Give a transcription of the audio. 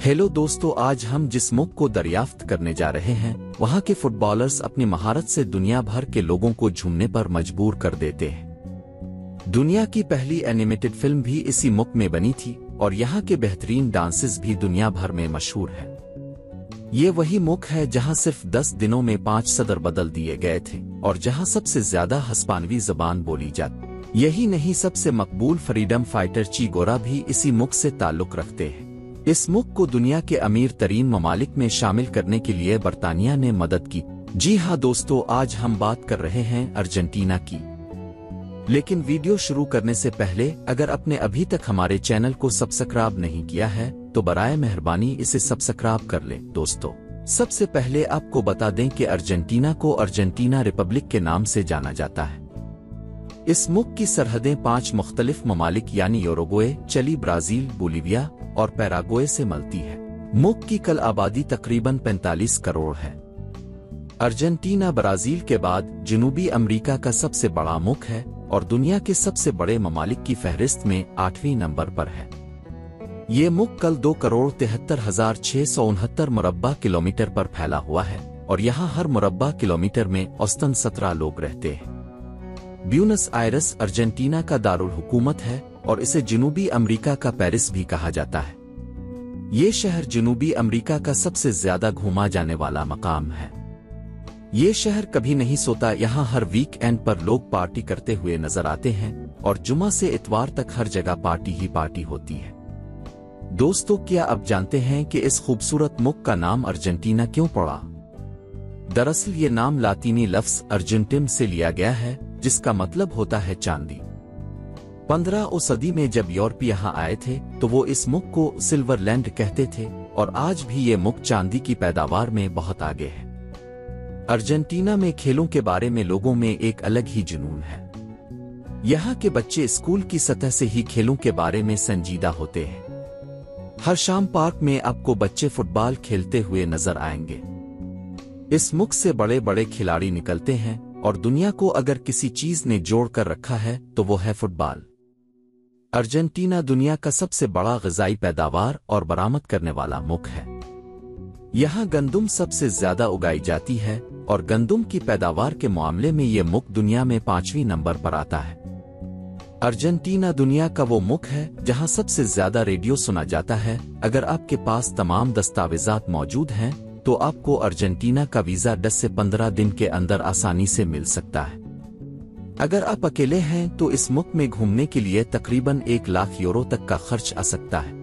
Hello दोस्तों, आज हम जिस मुल्क को दरियाफ्त करने जा रहे हैं वहां के फुटबॉलर्स अपनी महारत से दुनिया भर के लोगों को झूमने पर मजबूर कर देते हैं। दुनिया की पहली एनिमेटेड फिल्म भी इसी मुल्क में बनी थी और यहाँ के बेहतरीन डांसेस भी दुनिया भर में मशहूर है। ये वही मुल्क है जहां सिर्फ 10 दिनों में 5 सदर बदल दिए गए थे और जहां सबसे ज्यादा हिस्पानवी जबान बोली जाती। यही नहीं, सबसे मकबूल फ्रीडम फाइटर चे गुवेरा भी इसी मुल्क से ताल्लुक रखते हैं। इस मुल्क को दुनिया के अमीर तरीन ममालिक में शामिल करने के लिए बरतानिया ने मदद की। जी हाँ दोस्तों, आज हम बात कर रहे हैं अर्जेंटीना की। लेकिन वीडियो शुरू करने से पहले अगर आपने अभी तक हमारे चैनल को सब्सक्राइब नहीं किया है तो बराए मेहरबानी इसे सब्सक्राइब कर लें। दोस्तों, सबसे पहले आपको बता दें कि अर्जेंटीना को अर्जेंटीना रिपब्लिक के नाम से जाना जाता है। इस मुल्क की सरहदें 5 मुख्तलिफ ममालिक यानी यूरुग्वे, चिली, ब्राजील, बोलिविया और पैराग्वे से मिलती है। मुल्क की कल आबादी तकरीबन 45 करोड़ है। अर्जेंटीना ब्राजील के बाद जनूबी अमेरिका का सबसे बड़ा मुल्क है और दुनिया के सबसे बड़े ममालिक की फहरिस्त में 8वें नंबर पर है। ये मुल्क कल 2,73,669 मुरब्बा किलोमीटर पर फैला हुआ है और यहाँ हर मुरब्बा किलोमीटर में औसतन 17 लोग रहते हैं। ब्यूनस आयरस अर्जेंटीना का दारुल हुकूमत है और इसे जनूबी अमेरिका का पेरिस भी कहा जाता है। ये शहर जनूबी अमेरिका का सबसे ज्यादा घूमा जाने वाला मकाम है। ये शहर कभी नहीं सोता, यहाँ हर वीकेंड पर लोग पार्टी करते हुए नजर आते हैं और जुमा से इतवार तक हर जगह पार्टी ही पार्टी होती है। दोस्तों, क्या आप जानते हैं कि इस खूबसूरत मुल्क का नाम अर्जेंटीना क्यों पड़ा? दरअसल ये नाम लातीनी लफ्ज अर्जेंटिम से लिया गया है जिसका मतलब होता है चांदी। 15वीं सदी में जब यूरोपी यहाँ आए थे तो वो इस मुल्क को सिल्वरलैंड कहते थे और आज भी ये मुल्क चांदी की पैदावार में बहुत आगे है। अर्जेंटीना में खेलों के बारे में लोगों में एक अलग ही जुनून है। यहाँ के बच्चे स्कूल की सतह से ही खेलों के बारे में संजीदा होते हैं। हर शाम पार्क में आपको बच्चे फुटबॉल खेलते हुए नजर आएंगे। इस मुल्क से बड़े बड़े खिलाड़ी निकलते हैं और दुनिया को अगर किसी चीज ने जोड़ कर रखा है तो वो है फुटबॉल। अर्जेंटीना दुनिया का सबसे बड़ा ग़िज़ाई पैदावार और बरामद करने वाला मुल्क है। यहाँ गंदुम सबसे ज्यादा उगाई जाती है और गंदुम की पैदावार के मामले में ये मुल्क दुनिया में 5वें नंबर पर आता है। अर्जेंटीना दुनिया का वो मुल्क है जहाँ सबसे ज्यादा रेडियो सुना जाता है। अगर आपके पास तमाम दस्तावेजात मौजूद हैं तो आपको अर्जेंटीना का वीजा 10 से 15 दिन के अंदर आसानी से मिल सकता है। अगर आप अकेले हैं तो इस मुल्क में घूमने के लिए तकरीबन 1 लाख यूरो तक का खर्च आ सकता है।